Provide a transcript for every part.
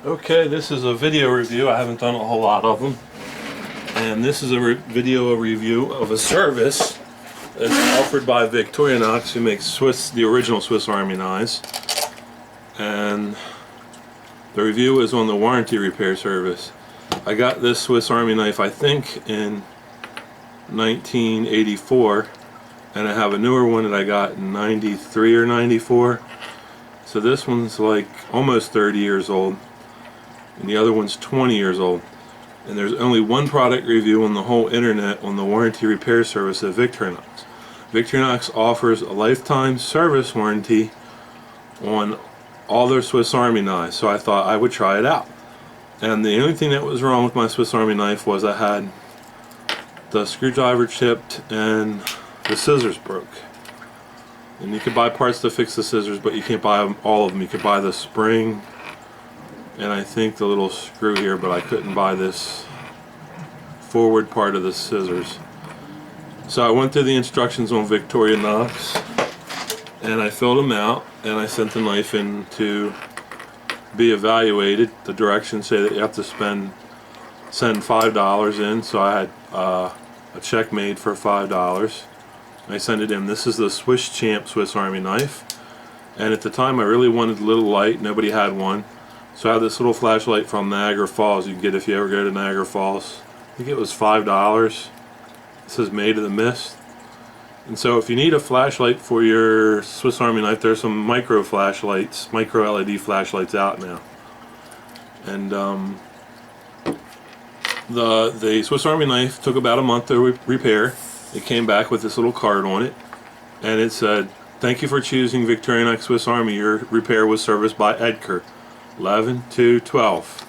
Okay, this is a video review. I haven't done a whole lot of them. And this is a video review of a service that's offered by Victorinox, who makes the original Swiss Army knives. And the review is on the warranty repair service. I got this Swiss Army knife, I think, in 1984. And I have a newer one that I got in 93 or 94. So this one's like almost 30 years old. And the other one's 20 years old. And there's only one product review on the whole internet on the warranty repair service at Victorinox. Victorinox offers a lifetime service warranty on all their Swiss Army knives, so I thought I would try it out. And the only thing that was wrong with my Swiss Army knife was I had the screwdriver chipped and the scissors broke. And you could buy parts to fix the scissors, but you can't buy all of them. You could buy the spring and I think the little screw here, but I couldn't buy this forward part of the scissors. So I went through the instructions on Victorinox and I filled them out, and I sent the knife in to be evaluated. The directions say that you have to send $5 in, so I had a check made for $5. I sent it in. This is the Swiss Champ Swiss Army knife, and at the time I really wanted a little light. Nobody had one. So I have this little flashlight from Niagara Falls you can get if you ever go to Niagara Falls. I think it was $5. It says made of the mist. And so if you need a flashlight for your Swiss Army knife, there's some micro flashlights, micro LED flashlights out now. And the Swiss Army knife took about a month to repair. It came back with this little card on it, and it said, "Thank you for choosing Victorinox Swiss Army. Your repair was serviced by Edgar, 11/2/12."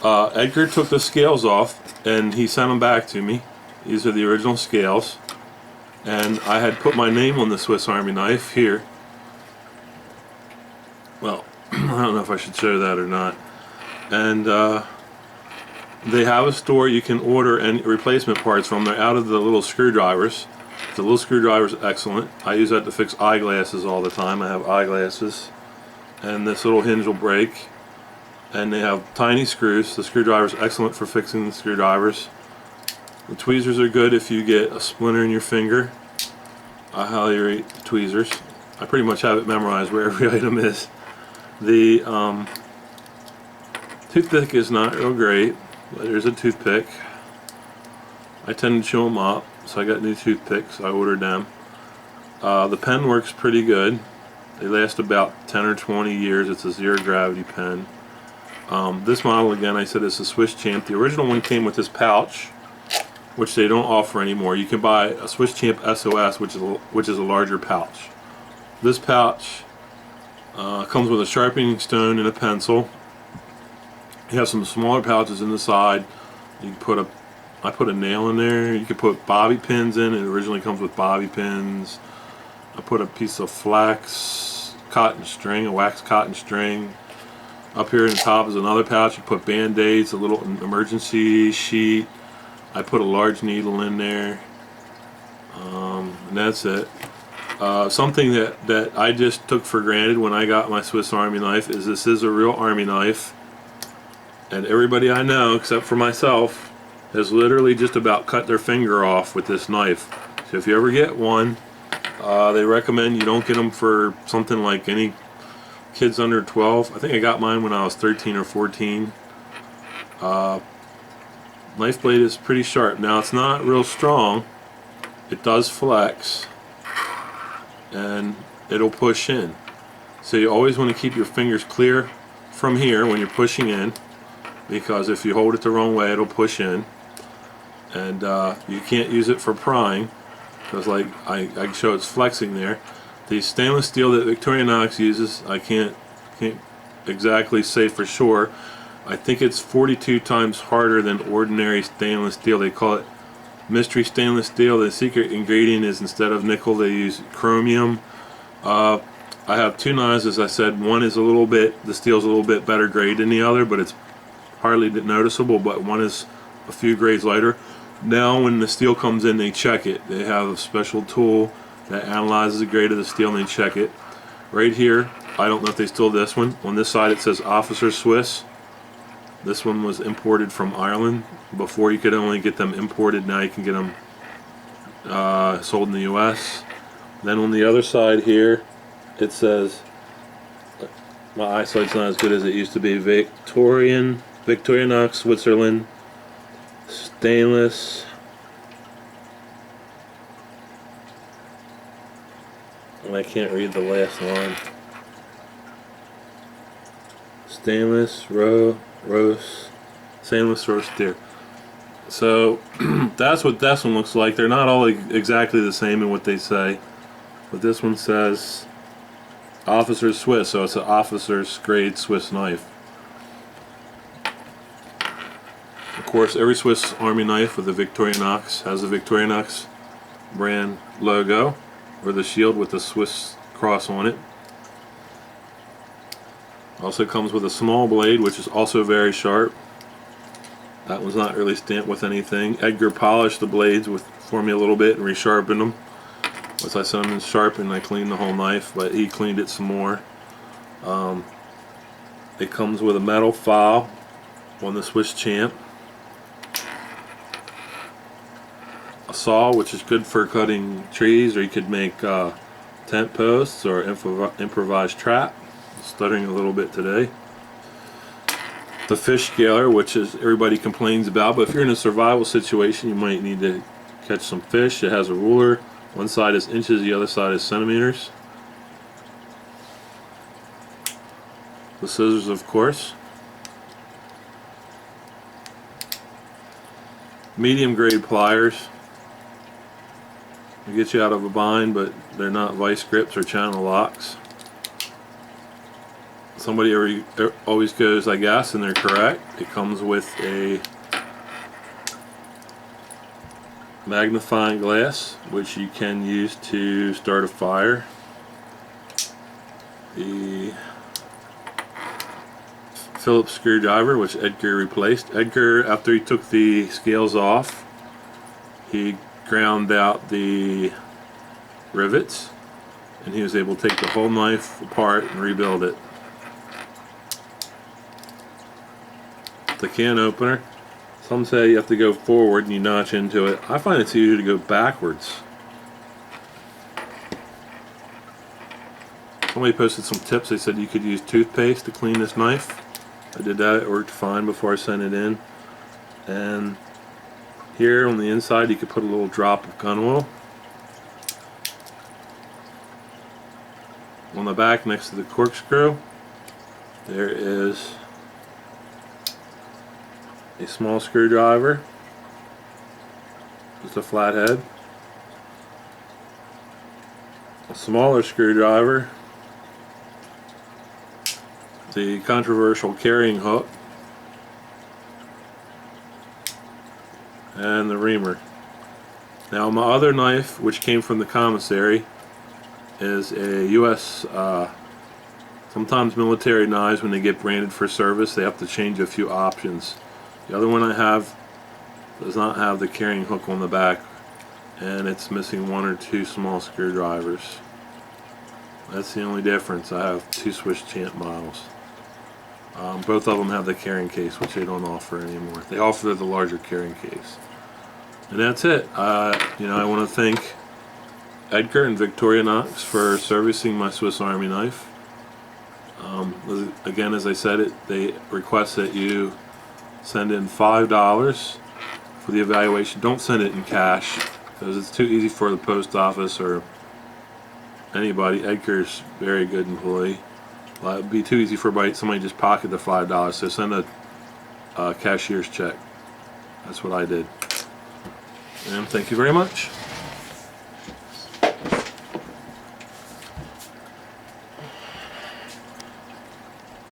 Edgar took the scales off and he sent them back to me. These are the original scales, and I had put my name on the Swiss Army knife here. Well, I don't know if I should show that or not. And they have a store you can order any replacement parts from. They're out of the little screwdrivers. The little screwdriver's excellent. I use that to fix eyeglasses all the time. I have eyeglasses. And this little hinge will break. And they have tiny screws. The screwdriver's excellent for fixing the screwdrivers. The tweezers are good if you get a splinter in your finger. I highly rate the tweezers. I pretty much have it memorized where every item is. The toothpick is not real great. There's a toothpick. I tend to chew them up, so I got new toothpicks. I ordered them. The pen works pretty good. They last about 10 or 20 years. It's a zero gravity pen. This model, again, I said is a Swiss Champ. The original one came with this pouch, which they don't offer anymore. You can buy a Swiss Champ SOS, which is a larger pouch. This pouch comes with a sharpening stone and a pencil. You have some smaller pouches in the side. You can I put a nail in there. You can put bobby pins in. It originally comes with bobby pins. I put a piece of flax cotton string, a wax cotton string. Up here in the top is another pouch. You put band-aids, a little emergency sheet. I put a large needle in there. And that's it. Something that I just took for granted when I got my Swiss Army knife is this is a real Army knife. And everybody I know, except for myself, has literally just about cut their finger off with this knife. So if you ever get one, they recommend you don't get them for something like any kids under 12. I think I got mine when I was 13 or 14. Knife blade is pretty sharp. Now it's not real strong. It does flex and it'll push in. So you always want to keep your fingers clear from here when you're pushing in, because if you hold it the wrong way it'll push in. And you can't use it for prying, because like I can show it's flexing there. The stainless steel that Victorinox uses, I can't exactly say for sure. I think it's 42 times harder than ordinary stainless steel. They call it mystery stainless steel. The secret ingredient is, instead of nickel, they use chromium. I have two knives, as I said. One is the steel's a little bit better grade than the other, but it's hardly noticeable. But one is a few grades lighter. Now when the steel comes in, they check it. They have a special tool that analyzes the grade of the steel and they check it. Right here I don't know if they still do this one. On this side it says Officer Swiss. This one was imported from Ireland. Before you could only get them imported, now you can get them sold in the US. Then on the other side here it says, my eyesight's not as good as it used to be, Victorinox Switzerland stainless. I can't read the last line. Stainless stainless roast deer. So that's what this one looks like. They're not all exactly the same in what they say, but this one says Officer Swiss, so it's an officer's grade Swiss knife. Of course, every Swiss Army knife with a Victorinox has a Victorinox brand logo, or the shield with the Swiss cross on it. Also comes with a small blade, which is also very sharp. That one's not really stamped with anything. Edgar polished the blades for me a little bit and resharpened them. Once I sent them sharpened, I cleaned the whole knife, but he cleaned it some more. It comes with a metal file on the Swiss Champ. A saw, which is good for cutting trees, or you could make tent posts or improvised trap. Stuttering a little bit today. The fish scaler, which is everybody complains about, but if you're in a survival situation, you might need to catch some fish. It has a ruler. One side is inches, the other side is centimeters. The scissors, of course. Medium grade pliers. They get you out of a bind, but they're not vice grips or channel locks. Somebody always goes, I guess, and they're correct. It comes with a magnifying glass, which you can use to start a fire. The Phillips screwdriver, which Edgar replaced. Edgar, after he took the scales off, he ground out the rivets, and he was able to take the whole knife apart and rebuild it. The can opener. Some say you have to go forward and you notch into it. I find it's easier to go backwards. Somebody posted some tips. They said you could use toothpaste to clean this knife. I did that. It worked fine before I sent it in. And here on the inside you could put a little drop of gun oil. On the back next to the corkscrew there is a small screwdriver, just a flathead, a smaller screwdriver, the controversial carrying hook, and the reamer. Now my other knife, which came from the commissary, is a US, sometimes military knives, when they get branded for service, they have to change a few options. The other one I have does not have the carrying hook on the back, and it's missing one or two small screwdrivers. That's the only difference. I have two Swiss Champ models. Both of them have the carrying case, which they don't offer anymore. They offer the larger carrying case. And that's it. I want to thank Edgar and Victorinox for servicing my Swiss Army knife. Again, as I said, they request that you send in $5 for the evaluation. Don't send it in cash, because it's too easy for the post office or anybody. Edgar's a very good employee. It would be too easy for somebody to just pocket the $5, so send a cashier's check. That's what I did. And thank you very much.